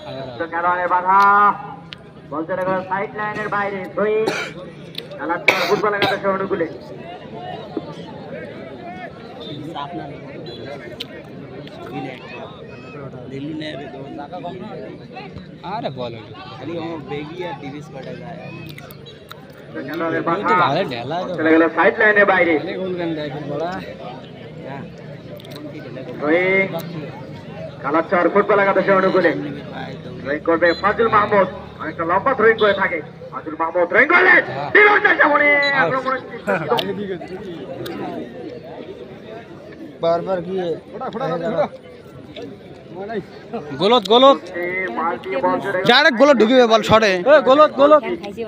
খেলোয়াড়ের বাধা বল চলে গেল সাইড লাইনের বাইরে খেলার ফুটবল একাদশের অনুকূলে अरे बॉल खाली बेगी या डिविस कटा जाए চলে গেল সাইড লাইনের বাইরে কালাচার ফুটবল একাদশের অনুকূলে থ্রোয়িং করবে ফাজুল মাহমুদ অনেকটা লম্বা থ্রোয়িং করে থাকে ফাজুল মাহমুদ থ্রোয়িং করলেন बार की गोलत गोलत डायरेक्ट गोलत ঢুকে বল শটে গোলত গোলত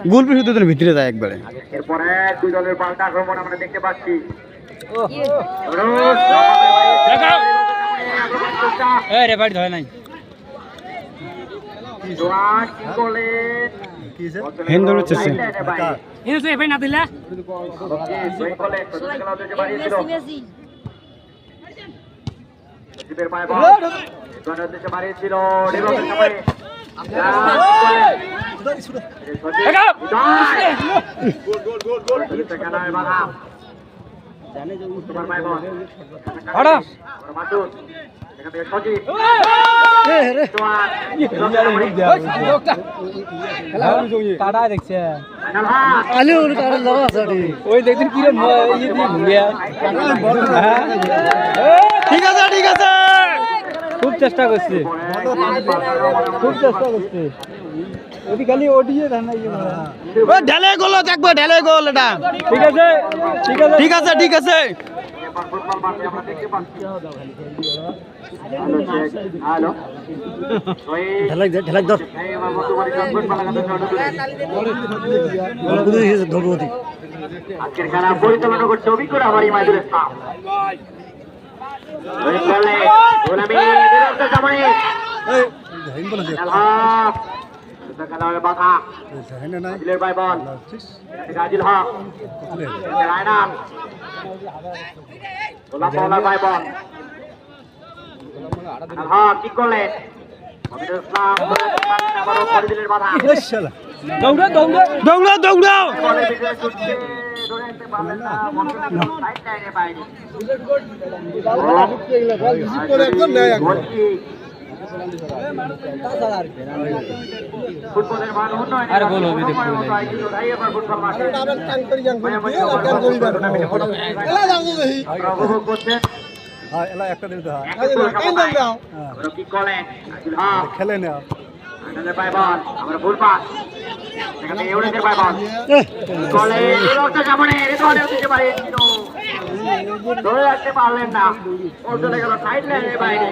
গোল পিছু দুজন ভিতরে যায় একবারে এরপর দুই দলের পাল্টা আক্রমণ আমরা দেখতে পাচ্ছি এ রে বাড়ি ধরে নাই হিন্দুর চেষ্টা হিন্দু তো এফআই না দিলা মারিয়েছিল ঠিক আছে ঠিক আছে খুব চেষ্টা করছে খুব চেষ্টা করছে ওদি খালি ওডিয়ে ধান ও ঢালে গোল দেখবো ঢালে গোল এটা ঠিক আছে ঠিক আছে ঠিক আছে ঢালাই ঢালাই দর আজকের খেলা পরিচালনা করছে অভিজ্ঞতা আমারই মাইদুল ইসলাম বাধা গাজিল হক রায়নাল গোলাপ মাওলার ভাই বল হক কি করলেন আবারও পরিদিলের বাধা দৌড়া দৌড়া দৌড়া দৌড়াও আর গোল হবে খেলে না আমরা ভুল পাস এখানে ইউনিটের পায় বল কলে রক্ত সামনে রেকর্ডে দিতে পারেছিল ধরে রাখতে পারলেন না ওর চলে গেল সাইড লাইনের বাইরে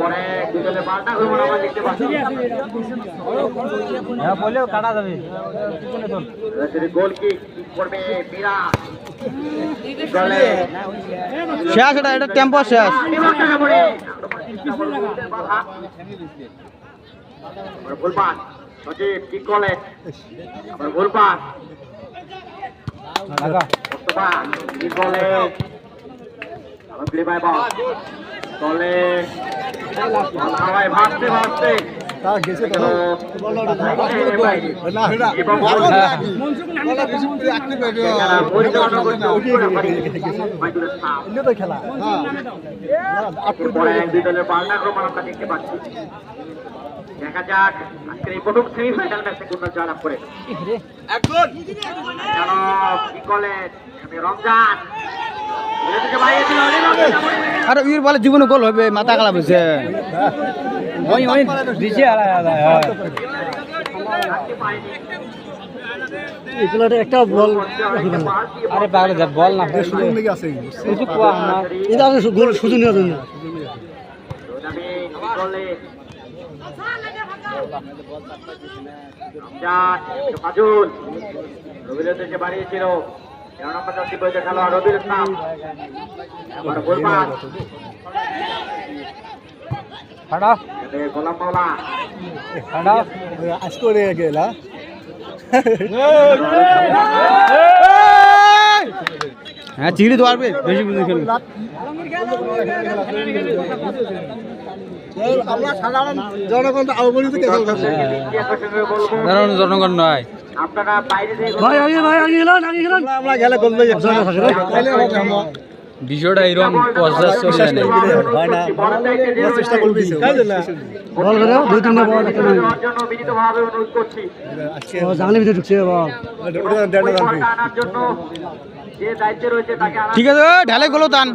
পরে দুজনে পাল্টা ঘুরবো আমরা দেখতে পাচ্ছি হ্যাঁ বলেও কাটা যাবে গোল কি করবে মীরা গলে শেষ এটা টেম্পো শেষ ভুল পাস সচিব কি করলে আবার ভুল পাস কি করলে আবার ফিরে পায় বল চলে হাওয়ায় ভাসতে ভাসতে খেলা দুই দলের পাল্টা আক্রমণ আমরা দেখতে পাচ্ছি দেখা যাক আজকের এই প্রথম সেমিফাইনাল ম্যাচে কোন দল জয়লাভ করে কি কলেজ রমজান আরে উইর বলে জীবনে গোল হবে মাথা খারাপ হয়েছে ওই ওই দিছে একটা বল আরে পাগল যা বল না সুযোগ নাকি আছে সুযোগ কোয়া না এটা আছে গোল সুযোগ নেওয়ার জন্য ফাজুল রবির দেশে বাড়িয়েছিল খেলোয়াড় রবির ইসলাম গোলাম মাওলা আজ করে গেলা হ্যাঁ চিড়ি তো পারবে বেশি বুঝে খেলবে আমরা সাধারণ জনগণ আবহাওয়া সাধারণ জনগণ নয় আপনারা বাইরে থেকে ভাই আগে আমরা গেলে করবে বিষয়টা এরকম পঞ্চাশ চলে যায় না হয় না চেষ্টা করবি বল করে দুই তিনটা বল একটা জন্য বিনীতভাবে অনুরোধ করছি জানলে ভিতরে ঢুকছে বল বলটা আনার জন্য যে দায়িত্বে রয়েছে তাকে আনার ঠিক আছে ঢালে গুলো টান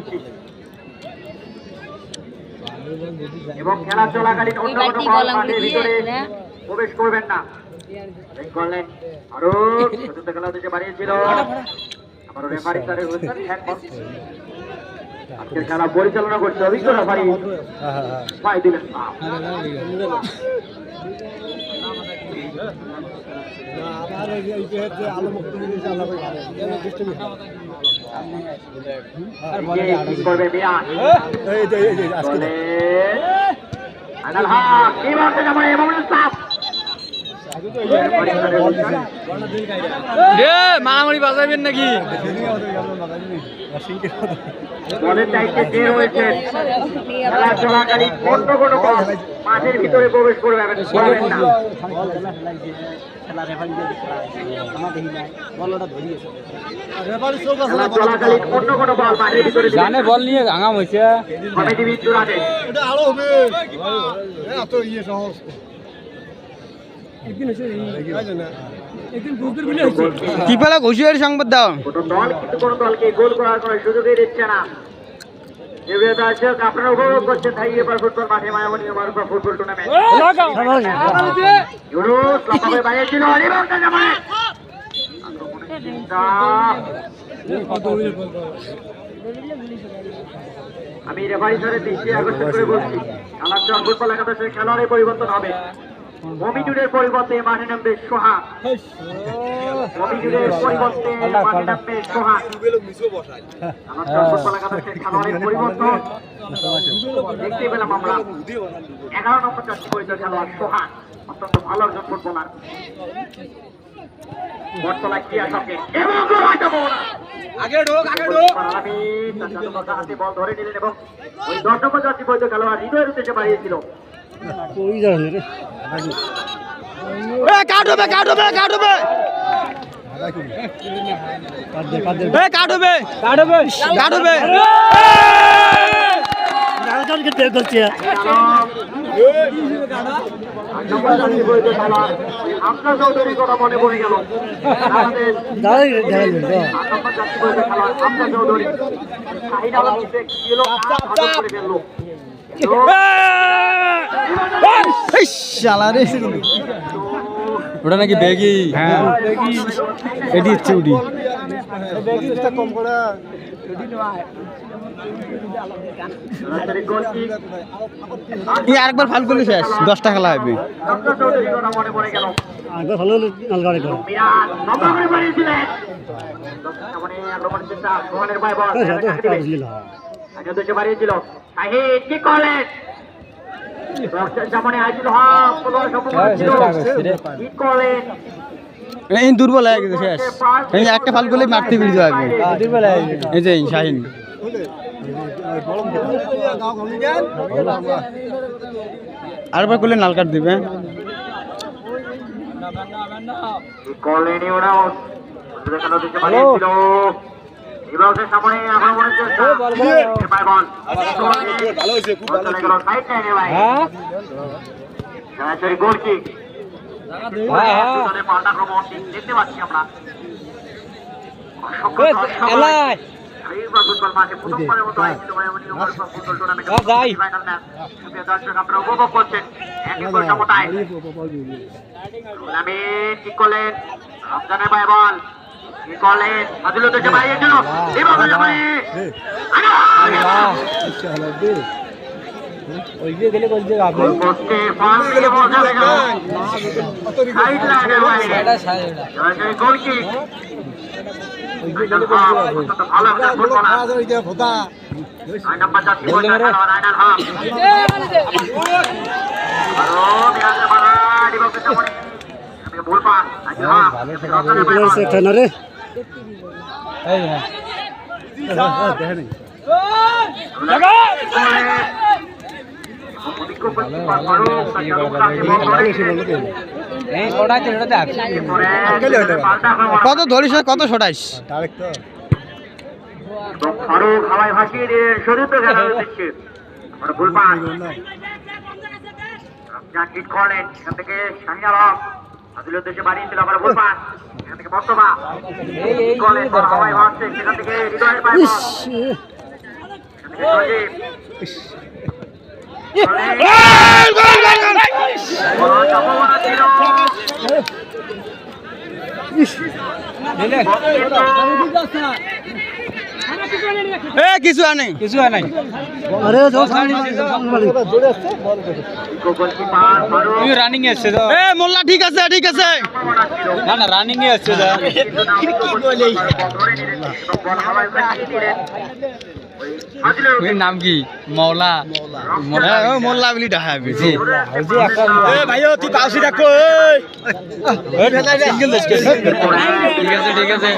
এবং খেলা চলাকালীন অন্য কোনো বল মাঠের ভিতরে প্রবেশ করবেন না ঠিক করলেন আরো চতুর্থ খেলা থেকে বাড়িয়েছিল আবারও রেফারি স্যারের হয়েছেন হ্যাঁ আজকের খেলা পরিচালনা করছে অভিজ্ঞ রেফারি পাই দিলেন আলো মুক্ত করবে বিরাট আজকে আনাল হক কি বলতে যাবো এবং সাপ মারামারি বাজাবেন নাকি বলের দায়িত্বে যে রয়েছে খেলা চলাকালীন অন্য কোনো বল মাঠের ভিতরে প্রবেশ করবেন না খেলা চলাকালীন অন্য কোনো বল মাঠের ভিতরে জানে বল নিয়ে আঙাম হয়েছে কমিটি বিন্দু রাখে এটা আলো হবে এত ইয়ে সহজ কি পেলা ঘুষিয়ার সংবাদ দাও কোনো দল কিন্তু কোনো দলকে গোল করার কোনো সুযোগই দিচ্ছে না এবারে দর্শক আপনারা উপভোগ করছেন থাই এবার ফুটবল মাঠে মায়ামণি আমার ফুটবল টুর্নামেন্ট ইউরোস লম্বাবে বাড়িয়েছিল অনিবার্য জামানে আমি রেফারি স্যারের দৃষ্টি আকর্ষণ করে বলছি খেলার চল ফুটবল একাদশের খেলোয়াড়ের পরিবর্তন হবে মমিনুরের পরিবর্তে মাঠে নামবে সোহাগ মমিনুরের পরিবর্তে মাঠে নামবে সোহাগ খেলার চল ফুটবল একাদশের খেলোয়াড়ের পরিবর্তন দেখতে পেলাম আমরা 11 নম্বর জার্সি পরিচয় খেলোয়াড় সোহাগ অত্যন্ত ভালো একজন ফুটবলার বটতলা ক্রিয়া সঙ্গে এবং আগে ঢোক আমি তার হাতে বল ধরে নিলেন এবং ওই 10 নম্বর জার্সি পরিচয় খেলোয়াড় হৃদয়ের উদ্দেশ্যে বাড়িয়েছিল কাটবে আপনার চৌধুরীর কথা মনে পড়ে গেল আপনার চৌধুরী শাহিদ আলম ছিল করে ফেললো ওটা নাকি ব্যাগি হ্যাঁ এটি হচ্ছে উডি কম করে আরেকবার ফাল করলে শেষ 10টা খেলা হবে মনে পড়ে গেল ভালো নালগাড়ি করো বাড়িয়েছিল শাহিদ কি করলেন যেমন আইছিল কি করলেন এই দুর্বল হয়ে গেছে শেষ এই একটা ফাল করলে মারতে বেরিয়ে যাবে দুর্বল হয়ে গেছে এই যে শাহিন আরেকবার করলে নাল কাট দিবে করলেন ওরাও দেখানো দিতে পারিয়েছিল এবারে সামনে আমার মনে হচ্ছে ভাই বল ভালো হয়েছে খুব ভালো চলে গেল সাইড লাইনে ভাই হ্যাঁ সরাসরি গোল কিক পাল্টা ক্রমণ দেখতে পাচ্ছি আমরা ফুটবল মাঠে প্রথমবারের মতো আয়োজিত ফুটবল টুর্নামেন্ট ফাইনাল ম্যাচ সুপ্রিয় দর্শক আপনারা উপভোগ করছেন একই সমতায় আমি ঠিক করলেন রমজানের ভাই বল কি করলেন আদিলত যে বাড়িয়েছিল এভাবে যাবে ওই যে গেলে বলছে আপনি পোস্টে পাস দিয়ে বল চলে গেল সাইড লাইনের বাইরে এটা সাইড গোল কিক ওই যে গেলে বলছে ভালো একটা ফুটবলার আই নাম্বার 4 বল খেলোয়াড় আইনাল হক আরো বিরাজে মারা ডিবকে সামনে আমি বল পাস আইনাল হক রে এই হ্যাঁ কত ধরিস কত ছড়াইস ফারুক হাওয়ায় ভাসিয়ে দিয়ে শরীর খেলা দিচ্ছে ভুল পাস জাকির করলেন এখান থেকে শাহিন আলম আদিলের উদ্দেশ্যে বাড়িয়েছিল আবার ভুল পাস এখান থেকে বর্তমা করলেন হাওয়ায় ভাসছে সেখান থেকে হৃদয়ের পায় বল কিছু আর নাই কিছু আর নাই রানিং এ আসছে মোল্লা ঠিক আছে ঠিক আছে না না রানিং এ আসছে নাম কি মৌলা মোল্লা বলি ডাহা বেশি ভাই তুই পাউসি রাখো ঠিক আছে ঠিক আছে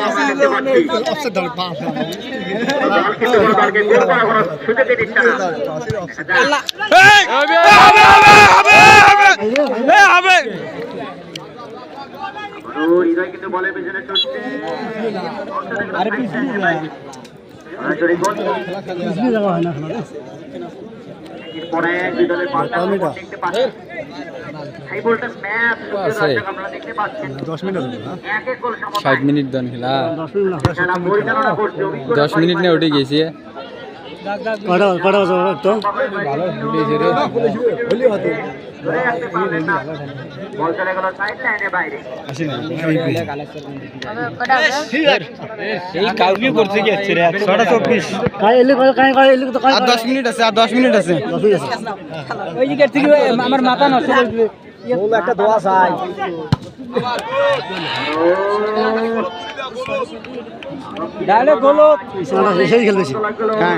কিন্তু বলের পেছনে ষাট মিনিট দন খেলা 10 মিনিট নিয়ে উঠে গেছি বল চলে গেল সাইড লাইনে বাইরে এই কাউকে করছে কি আছে রে 24 আর 10 মিনিট আছে আর 10 মিনিট আছে ওই দিকে থেকে আমার মাথা নষ্ট করে দিবে বল একটা দোয়া চাই ডালে গোলো ইসলামটা সেই খেলতেছি হ্যাঁ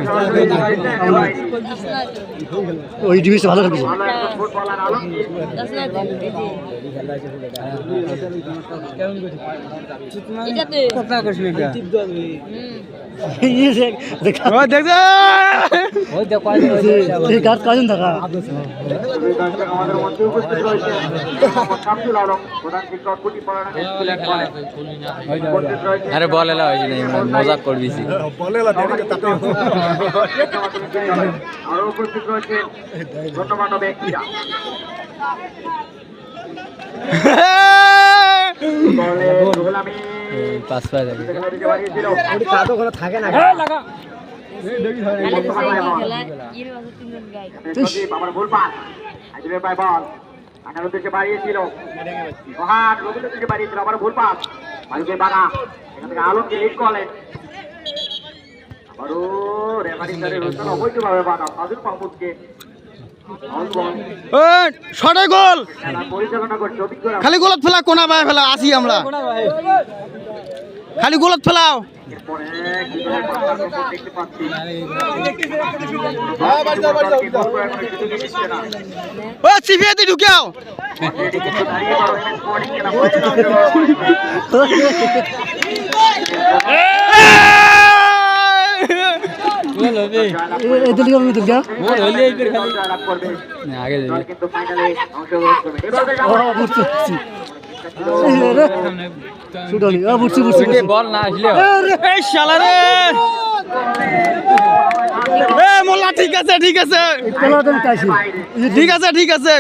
ওই ডিভিশন ভালো খেলতেছি এটাতে কথা কইছ না এই যে দেখা ও দেখ ওই দেখো এই কাজ কাজন দেখা আমাদের মধ্যে উপস্থিত রয়েছে আব্দুল আলম প্রধান শিক্ষক কুটি পড়ানো স্কুলের আরে বল এলা হইছে না মজাক করবিছি বল এলা দেরি তাতে আরো উপস্থিত রয়েছে গণ্যমান্য ব্যক্তিরা বলে গোলামি পাস পায় যাবে ওই কাদো করে থাকে না লাগা আমার ভুল পাস আজকে পায় বল আনার উদ্দেশ্যে বাড়িয়েছিল মহান রবির উদ্দেশ্যে বাড়িয়েছিল আবার ভুল পাস মালিকের বাগা এখান থেকে আলমকে লিড করলেন আবারও রেফারি স্যারের রোশন অবৈধভাবে বাধা সাজুল মাহমুদকে শটে গোল পরিচালনা করছে অভিজ্ঞ খালি গোলত ফেলা কোনা ভাই ফেলা আসি আমরা খালি গোলত ফেলাও এরপরে দেখতে পাচ্ছি ও সিফিয়াতে ঢুকাও আগে বল না আসলে মোল্লা ঠিক আছে ঠিক আছে ঠিক আছে ঠিক আছে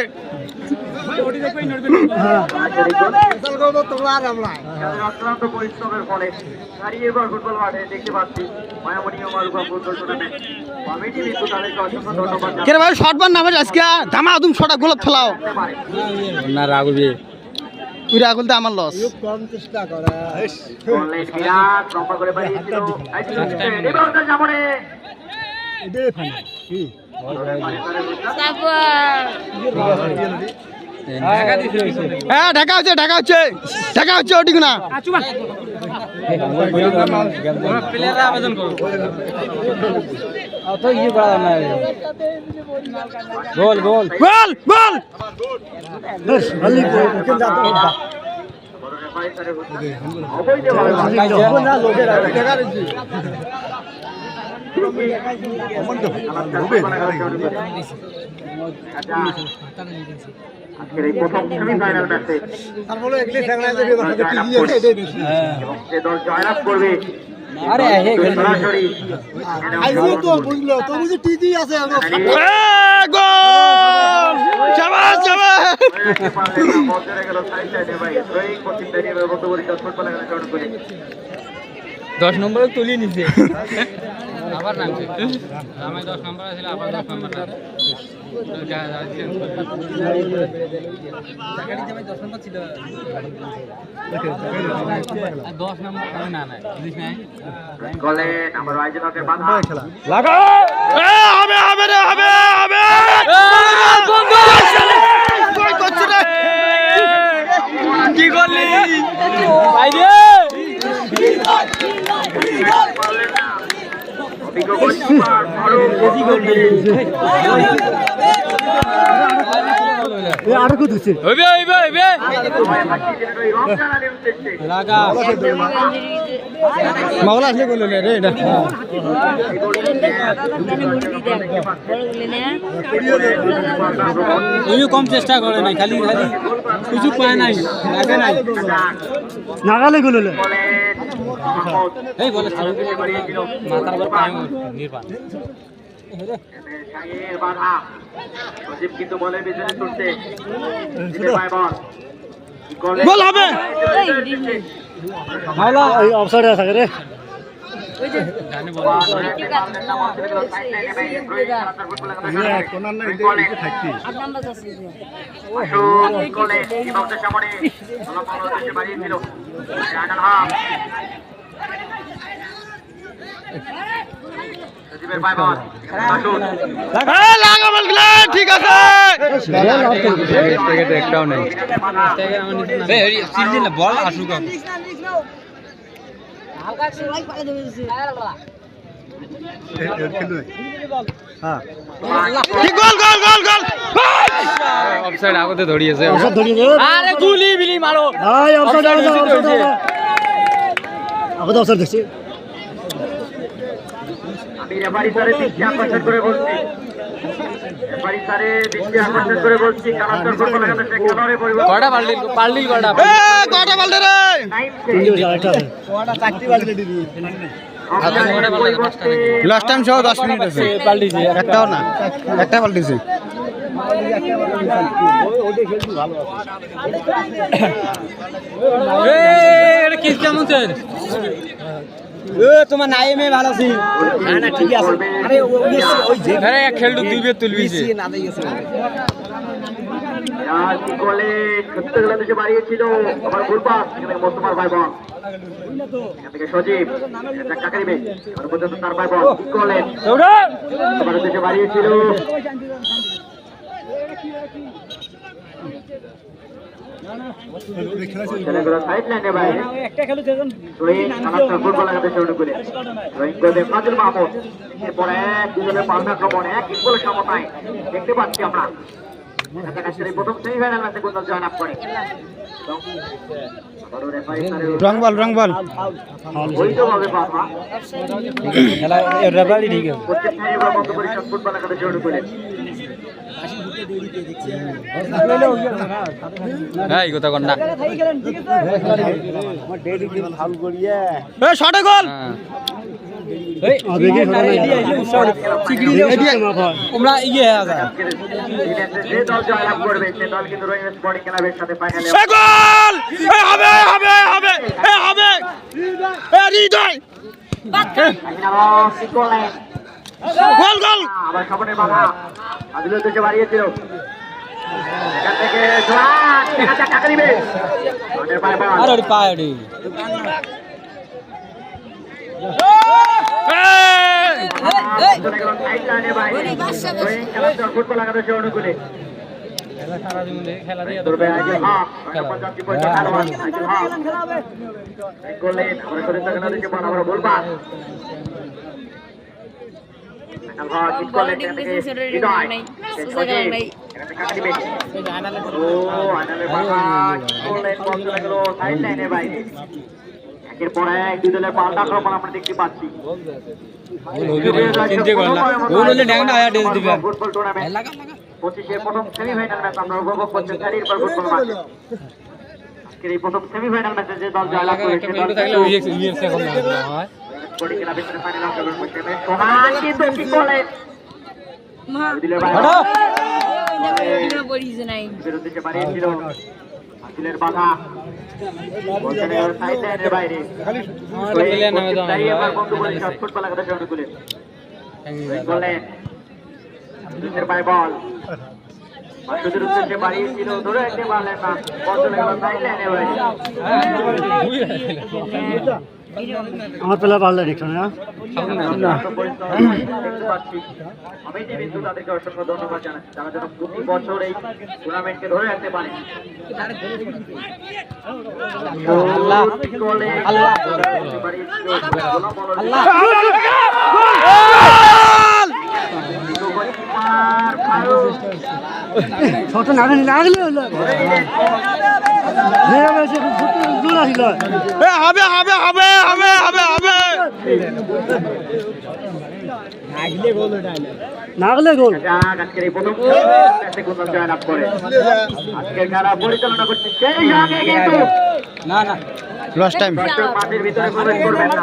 পরিশ্রমের ফলে ফুটবল মাঠে দেখতে পাচ্ছি ফুটবল টুর্নামেন্ট কমিটি কিন্তু তাদেরকে অসংখ্য ধন্যবাদ কেন ভাই শটবার নামে আজকে ধামা তুম ছটা গোলাপ ফেলাও না রাগুবি তুই রাগুল তো আমার লস হ্যাঁ ঢাকা হচ্ছে ঢাকা হচ্ছে ঢাকা হচ্ছে ওটি না গোল গোল গোল গোল আজকের এই প্রথম সেমিফাইনাল ম্যাচে তারপরে এগুলি ঠেকনা যে টিভি আছে এটাই বেশি এবং যে দল জয়লাভ করবে আরে সরাসরি আইও তো বুঝলো তো বুঝি টিভি আছে গোল শাবাশ শাবাশ বদলে গেল সাইড সাইডে ভাই ড্রয়িং কোচিং দাঁড়িয়ে বন্ধ করে ফুটবল খেলা শুরু করে 10 নম্বরে তুলি নিছে আবার নামছে আমি 10 নম্বর ছিল আবার 10 নম্বর গোলে নাম্বার আয়োজনকে বাধা লাগা হবে হবে রে হবে হবে বন্ধু কই করছ রে কি করলি ভাই রে অভিজ্ঞ গোলকিপার ফারুক বেশি গোল এ আর কত দিছে হবে হবে হবে রমজান আলীর উদ্দেশ্যে লাগা মাওলা আসলে গোল হলো রে এটা এই কম চেষ্টা করে নাই খালি খালি কিছু পায় নাই লাগে নাই নাগালে গোল হলো এই বলে মাথার উপর পায় নির্বাণ বাধা সজীব কিন্তু বলের পিছনে ছুটছে গোল হবে মাওলা এই অফসাইডে থাকে রে ঠিক আছে একটাও নেই বল আসুক গোল গোল গোল গোল অফসাইড আগতে ধরিয়েছে আরে গুলি বিলি মারো ভাই অফসাইড আগতে অফসাইড দেখছি আমি রেফারি স্যারের দৃষ্টি আকর্ষণ করে বলছি রেফারি স্যারের দৃষ্টি আকর্ষণ করে বলছি কালান্তর ফুটবল একাদশ খেলোয়াড়ের পরিবর্তন কটা পাল্টি কটা কটা পাল্টি রে চারটি বাজলে দিদি লাস্ট টাইম সহ 10 মিনিট আছে পাল্টিছে একটাও না একটা পাল্টিছে এটা কি কেমন স্যার তোমার নাইমে ভালো ছিল না না ঠিক আছে আরে ওই যে আরে এক খেলটু দুইবে তুলবিছে না দেই গেছে আর কি বলে সত্য গেলা থেকে বাড়িয়েছিল আমার ফুলপাস এখানে মোস্তফার ভাই বোন এখান থেকে সজীব এটা কাকারিবে আর পর্যন্ত তার ভাই বোন কি করলেন আমার দেশে বাড়িয়েছিল সাইড লাইনে ভাই একটা খেলো যেজন ড্রয়িং কালান্তর ফুটবল একাদশ শুরু করে ড্রয়িং করে ফাজিল মাহমুদ এরপরে দুজনের পাল্টা আক্রমণ এক গোলের সমতায় দেখতে পাচ্ছি আমরা প্রথম সেমিফাইনাল ম্যাচে কোন দল জয়লাভ করে রংবল রংবল বৈধভাবে বাবা খেলা রেফারি ঠিক আছে প্রত্যেক বন্ধ পরিষদ ফুটবল একাদশ শুরু করে এই কথা কোন না এই শটে গোল এই আবেগে তোমরা ইয়ে আছে যে দল জয়লাভ করবে সে দল কিন্তু রয়্যাল স্পোর্টিং ক্লাবের সাথে ফাইনালে গোল হবে হবে হবে হবে হৃদয় গোল গোল আবার স্বপনের বাধা আদিল থেকে বাড়িয়েছিল এখান থেকে জোয়ান দেখা যাক কাকে দিবে ওদের পায় বল আরে ওরে পায় ওরে চলে গেল সাইড লাইনে ভাই খেলার ফুটবল একাদশ অনুকূলে খেলা সারা জীবন খেলা দিয়ে ধরবে আগে হ্যাঁ পঞ্চাশ পয়সা খেলোয়াড় হ্যাঁ করলেন আমরা করে থাকেন ওদেরকে বল আমরা বলবা হ্যাঁ ঠিক করলেন এখান থেকে হৃদয় এখান থেকে কাকে দিবে ও আনালে বাবা করলেন বল চলে গেল সাইড লাইনে ভাই একের পর এক দুই দলের পাল্টা আক্রমণ আমরা দেখতে পাচ্ছি। ফুটবল টুর্নামেন্ট 25-এর প্রথম সেমিফাইনাল ম্যাচ আমরা উপভোগ করছি শাড়ির পর ফুটবল মাঠ। আজকের এই প্রথম সেমিফাইনাল ম্যাচে যে দল জয়লাভ করে সে দল কোটি খেলা ভিতরে ফাইনাল অংশগ্রহণ করছে। সোহান কিন্তু কি বলেন দিলের বাইরে বিরুদ্ধে সে বাড়িয়েছিল দিলের বাধা বলছেন সাইড লাইনের বাইরে বন্ধু বলে ফুটবল আঘাতের জন্য তুলে বললেন দিলের বাইরে বল মাসুদের উদ্দেশ্যে বাড়িয়েছিল ধরে রাখতে পারলেন না বল চলে গেল সাইড লাইনের বাইরে। আমার পেলা পারলে দেখছো না আমি যে বিন্দু তাদেরকে অসংখ্য ধন্যবাদ জানাচ্ছি তারা যেন প্রতি বছর এই টুর্নামেন্টকে ধরে রাখতে পারে। ছোট নাগলে হলো হবে হবে হবে হবে হবে হবে নাগলে গোল আজকের এই প্রথম ম্যাচে কোন জয়লাভ করে আজকের খেলা পরিচালনা করছে সেই সঙ্গে কিন্তু না না লাস্ট টাইম মাঠের ভিতরে প্রবেশ করবেন না।